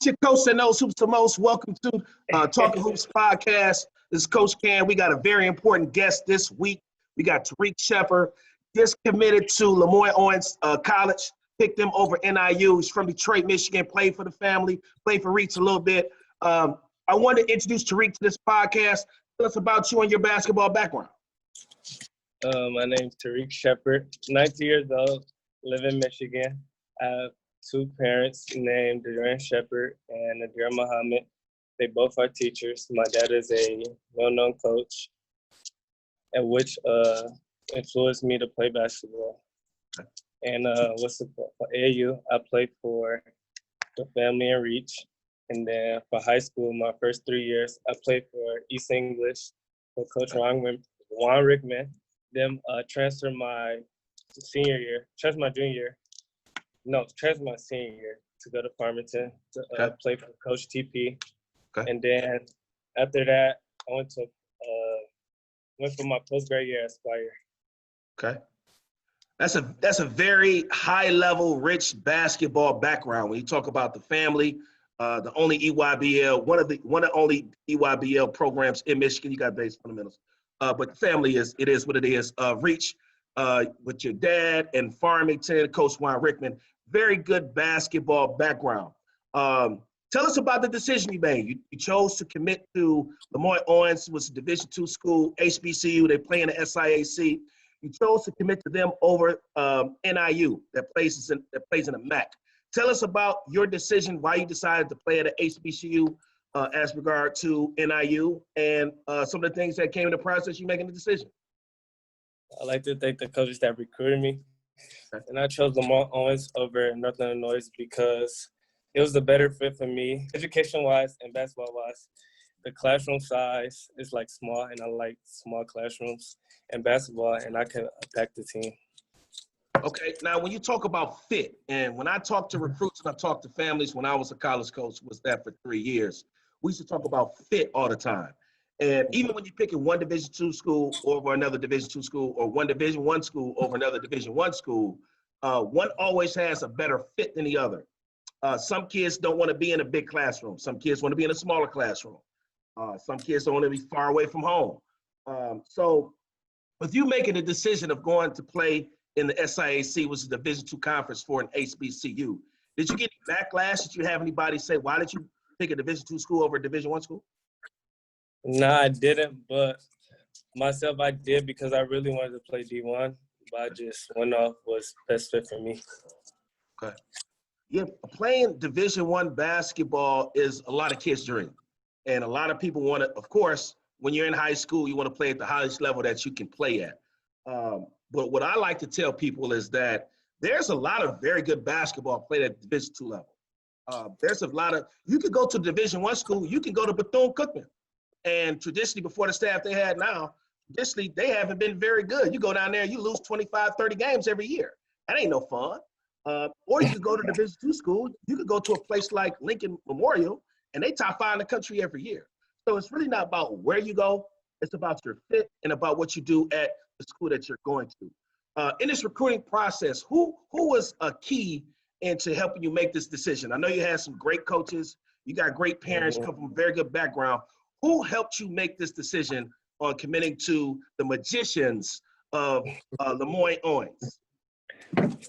It's your coach that knows hoops the most. Welcome to Talkin Hoops podcast. This is Coach Cam. We got a very important guest this week. We got Tariq Shepherd, just committed to Lemoyne-Owens College. Picked him over NIU. He's from Detroit, Michigan. Played for the family. Played for Reach a little bit. I wanted to introduce Tariq to this podcast. Tell us about you and your basketball background. My name's Tariq Shepherd, 19 years old, live in Michigan. I have two parents named Demarcus Shepherd and Nadir Muhammad. They both are teachers. My dad is a well-known coach, and which influenced me to play basketball. And for AAU, I played for the family and Reach. And then for high school, my first 3 years, I played for East English for Coach Juan Rickman. Then transferred my senior year, transferred my senior year to go to Farmington to play for Coach TP. Okay. And then after that, I went for my post-grad year at Spire. Okay. That's a very high-level, rich basketball background. When you talk about the family, the only EYBL, one of the only EYBL programs in Michigan, you got base fundamentals. But the family is what it is. Reach with your dad and Farmington, Coach Juan Rickman, very good basketball background. Tell us about the decision you made. You chose to commit to Lemoyne-Owens, was a Division II school, HBCU. They play in the SIAC. You chose to commit to them over NIU that plays in the MAC. Tell us about your decision, why you decided to play at an HBCU as regard to NIU, and some of the things that came in the process you making the decision. I'd like to thank the coaches that recruited me. And I chose Lemoyne-Owens over Northern Illinois because it was the better fit for me, education-wise and basketball-wise. The classroom size is like small, and I like small classrooms and basketball, and I can attack the team. Okay, now when you talk about fit, and when I talk to recruits and I talk to families when I was a college coach, was that for 3 years, we used to talk about fit all the time. And even when you're picking one Division II school over another Division II school, or one Division I school over another Division I school, one always has a better fit than the other. Some kids don't want to be in a big classroom. Some kids want to be in a smaller classroom. Some kids don't want to be far away from home. So with you making the decision of going to play in the SIAC, was a Division II conference for an HBCU, did you get any backlash? Did you have anybody say, why did you pick a Division II school over a Division I school? No, I didn't, but myself, I did because I really wanted to play D1, but I just went off was best fit for me. Okay. Yeah, playing Division I basketball is a lot of kids' dream. And a lot of people want to, of course, when you're in high school, you want to play at the highest level that you can play at. But what I like to tell people is that there's a lot of very good basketball played at Division II level. There's a lot of, you could go to Division I school, you can go to Bethune-Cookman. And traditionally, before the staff they had now, traditionally, they haven't been very good. You go down there, you lose 25, 30 games every year. That ain't no fun. Or you could go to Division II school, you could go to a place like Lincoln Memorial, and they top 5 in the country every year. So it's really not about where you go, it's about your fit and about what you do at the school that you're going to. In this recruiting process, who was a key into helping you make this decision? I know you had some great coaches, you got great parents, come from a very good background. Who helped you make this decision on committing to the magicians of Lemoyne-Owens?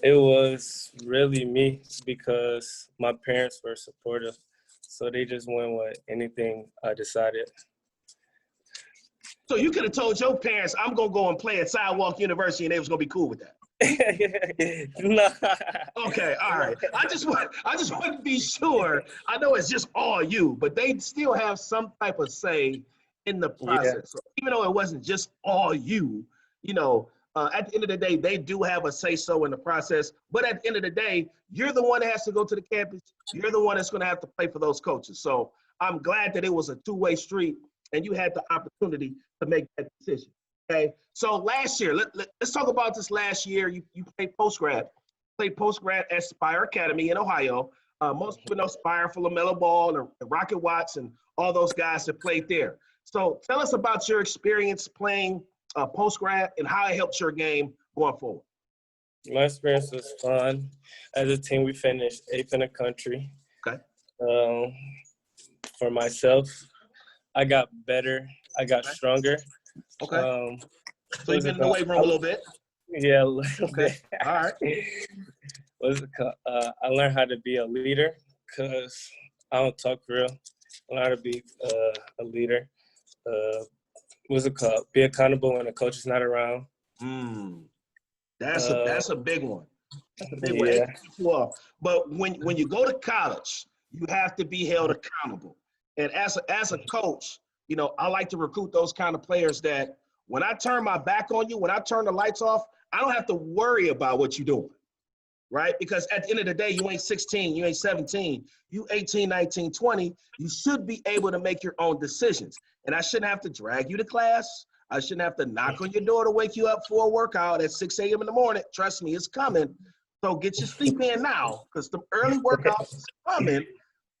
It was really me because my parents were supportive, so they just went with anything I decided. So you could have told your parents, I'm going to go and play at Sidewalk University, and they was going to be cool with that. No. Okay, all right. I just want to be sure. I know it's just all you, but they still have some type of say in the process. Yeah. So even though it wasn't just all you, at the end of the day, they do have a say-so in the process. But at the end of the day, you're the one that has to go to the campus. You're the one that's going to have to play for those coaches. So I'm glad that it was a two-way street and you had the opportunity to make that decision. Okay, so last year, let's talk about this last year. You played post-grad at Spire Academy in Ohio. Most people know Spire for LaMelo Ball and Rocket Watts and all those guys that played there. So tell us about your experience playing post-grad and how it helped your game going forward. My experience was fun. As a team, we finished 8th in the country. Okay. Um, for myself, I got better. I got stronger. Okay. So you've What's been it in the called? weight room a little bit. Yeah, a little Okay. bit. All right. What's it called? I learned how to be a leader because I don't talk real. I learned how to be a leader. What's it called? Be accountable when the coach is not around. That's a big one. That's a big one. Yeah. But when you go to college, you have to be held accountable. And as a coach, you know, I like to recruit those kind of players that when I turn my back on you, when I turn the lights off, I don't have to worry about what you're doing, right? Because at the end of the day, you ain't 16, you ain't 17, you 18, 19, 20. You should be able to make your own decisions. And I shouldn't have to drag you to class. I shouldn't have to knock on your door to wake you up for a workout at 6 a.m. in the morning. Trust me, it's coming. So get your sleep in now because the early workouts is coming.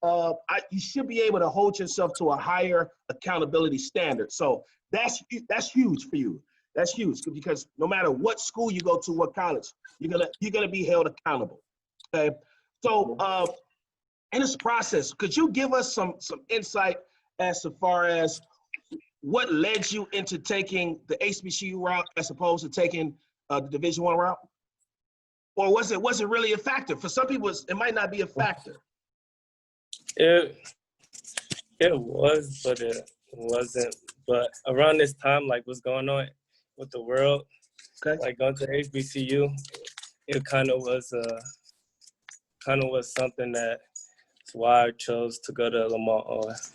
You should be able to hold yourself to a higher accountability standard. So that's huge for you. That's huge because no matter what school you go to, what college, you're gonna be held accountable. Okay. So in this process, could you give us some insight as far as what led you into taking the HBCU route as opposed to taking the Division I route? Or was it really a factor? For some people, it might not be a factor. It was, but it wasn't. But around this time, like what's going on with the world, Okay. like going to HBCU, it kind of was something that's why I chose to go to Lemoyne-Owens.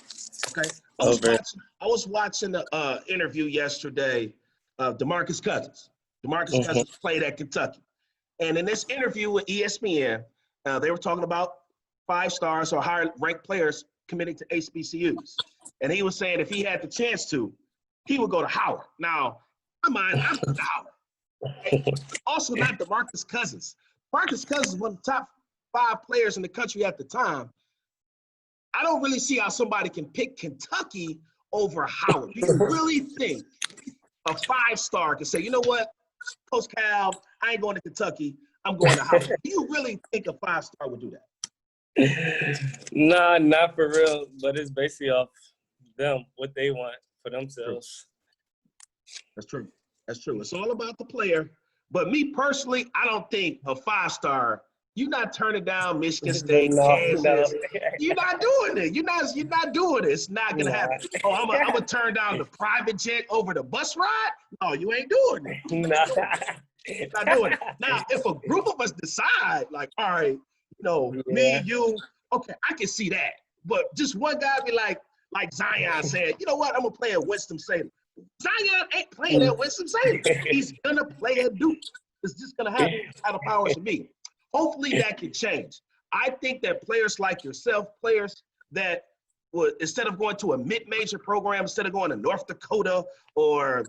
Okay. I was watching the interview yesterday of Demarcus Cousins. Demarcus Cousins played at Kentucky. And in this interview with ESPN, they were talking about 5 stars or higher ranked players committing to HBCUs. And he was saying if he had the chance to, he would go to Howard. Now, in my mind, I'm going to Howard. Okay? Also not Demarcus Cousins. Demarcus Cousins was one of the top 5 players in the country at the time. I don't really see how somebody can pick Kentucky over Howard. Do you really think a 5-star can say, you know what, Coach Cal, I ain't going to Kentucky, I'm going to Howard? Do you really think a 5-star would do that? Nah, not for real, but it's basically off them, what they want for themselves. That's true. That's true. It's all about the player. But me personally, I don't think a 5-star, you're not turning down Michigan State, Kansas. No. You're not doing it. You're not doing it. It's not gonna happen. Oh, I'm gonna turn down the private jet over the bus ride? No, you ain't doing it. You're not doing it. Now, if a group of us decide, like, all right, you know, me, you, okay, I can see that. But just one guy be like Zion said, you know what, I'm gonna play at Winston-Salem. Zion ain't playing at Winston-Salem. He's gonna play at Duke. It's just gonna happen. It's how the powers to be. Hopefully that can change. I think that players like yourself, players that would, instead of going to a mid-major program, instead of going to North Dakota or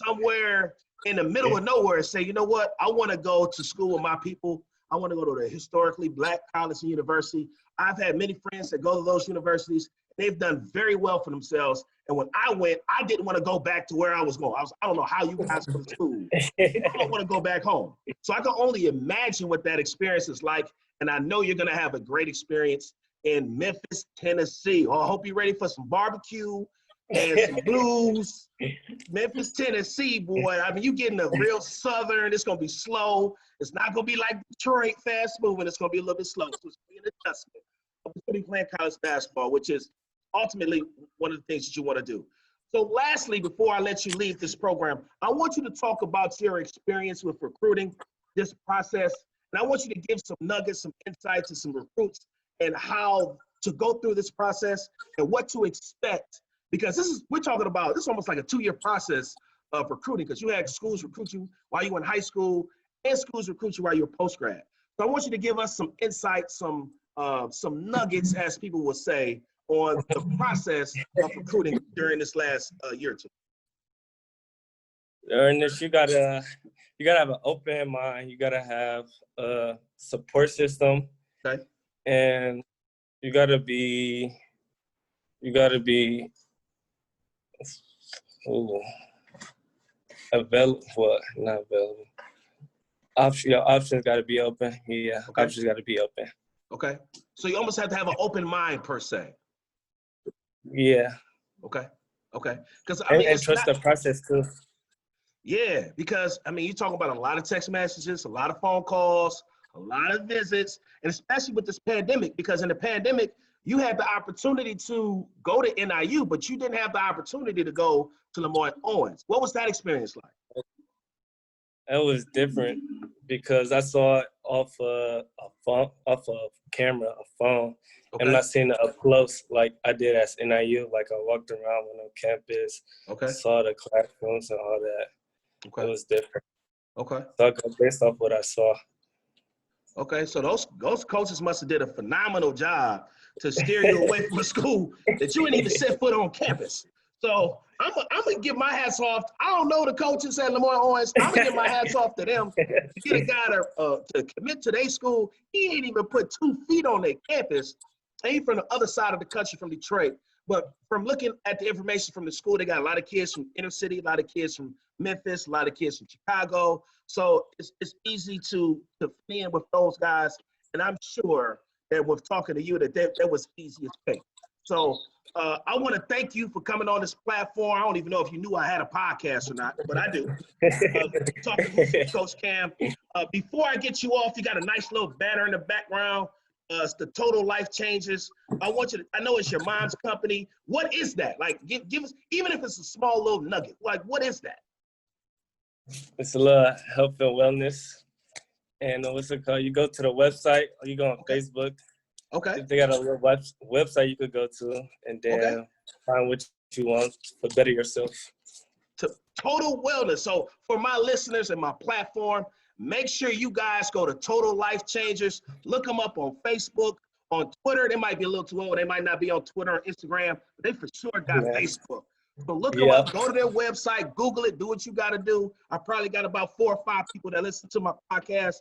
somewhere in the middle of nowhere and say, you know what, I want to go to school with my people. I want to go to the historically Black college and university. I've had many friends that go to those universities. They've done very well for themselves. And when I went, I didn't want to go back to where I was going. I don't know how you guys go to school. I don't want to go back home. So I can only imagine what that experience is like. And I know you're going to have a great experience in Memphis, Tennessee. Oh, I hope you're ready for some barbecue and some blues. Memphis, Tennessee, boy. I mean, you're getting a real Southern. It's going to be slow. It's not going to be like Detroit fast moving. It's going to be a little bit slow. So it's going to be an adjustment. I'm going to be playing college basketball, which is ultimately one of the things that you want to do. So lastly, before I let you leave this program, I want you to talk about your experience with recruiting, this process, and I want you to give some nuggets, some insights, and some recruits and how to go through this process and what to expect. Because we're talking about, this is almost like a 2-year process of recruiting because you had schools recruit you while you were in high school and schools recruit you while you were post-grad. So I want you to give us some insight, some nuggets, as people will say, on the process of recruiting during this last year or two. During this, you gotta have an open mind. You gotta have a support system, okay, and you gotta be available. What? Not available. Your options gotta be open. Yeah, okay. Options gotta be open. Okay. So you almost have to have an open mind per se. Yeah. Okay. Because I And, mean, and it's trust not. the process too. Yeah, because I mean, you're talking about a lot of text messages, a lot of phone calls, a lot of visits, and especially with this pandemic, because in the pandemic, you had the opportunity to go to NIU, but you didn't have the opportunity to go to Lemoyne-Owens. What was that experience like? It was different because I saw it off a phone, off a camera, a phone. Okay. I'm not seeing it up close like I did at NIU. Like I walked around on campus, saw the classrooms and all that. Okay. It was different. Okay. So I go based off what I saw. Okay, so those coaches must have did a phenomenal job to steer you away from a school that you didn't even set foot on campus. So I'm gonna give my hats off. I don't know the coaches at Lemoyne-Owens. I'm gonna give my hats off to them to get a guy to commit to their school. He ain't even put 2 feet on their campus. He's from the other side of the country, from Detroit. But from looking at the information from the school, they got a lot of kids from inner city, a lot of kids from Memphis, a lot of kids from Chicago. So it's easy to fit in with those guys. And I'm sure that with talking to you, that was easy as cake. So I want to thank you for coming on this platform. I don't even know if you knew I had a podcast or not, but I do. Talking Hoops with Coach Cam. Before I get you off, you got a nice little banner in the background. It's the Total Life Changes. I want you to, I know it's your mom's company. What is that? Like, give us, even if it's a small little nugget, like, what is that? It's a little health and wellness. And what's it called? You go to the website or you go on Facebook. Okay. They got a little website you could go to and then find what you want to better yourself. Total wellness. So for my listeners and my platform, make sure you guys go to Total Life Changers. Look them up on Facebook, on Twitter. They might be a little too old. They might not be on Twitter or Instagram, but they for sure got Facebook. So look them up, go to their website, Google it, do what you got to do. I probably got about 4 or 5 people that listen to my podcast.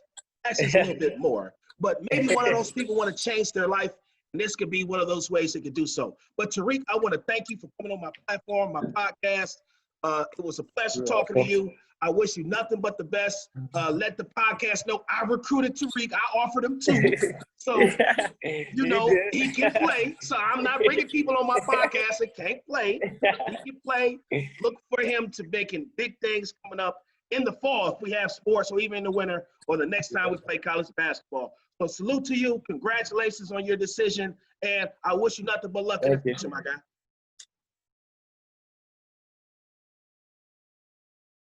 Actually, it's a little bit more. But maybe one of those people want to change their life, and this could be one of those ways they could do so. But Tariq, I want to thank you for coming on my platform, my podcast. It was a pleasure talking to you. I wish you nothing but the best. Let the podcast know I recruited Tariq. I offered him too. So, you know, he can play. So I'm not bringing people on my podcast that can't play. He can play. Look for him to making big things coming up in the fall if we have sports, or even in the winter, or the next time we play college basketball. So salute to you. Congratulations on your decision. And I wish you nothing but luck in the future, my guy.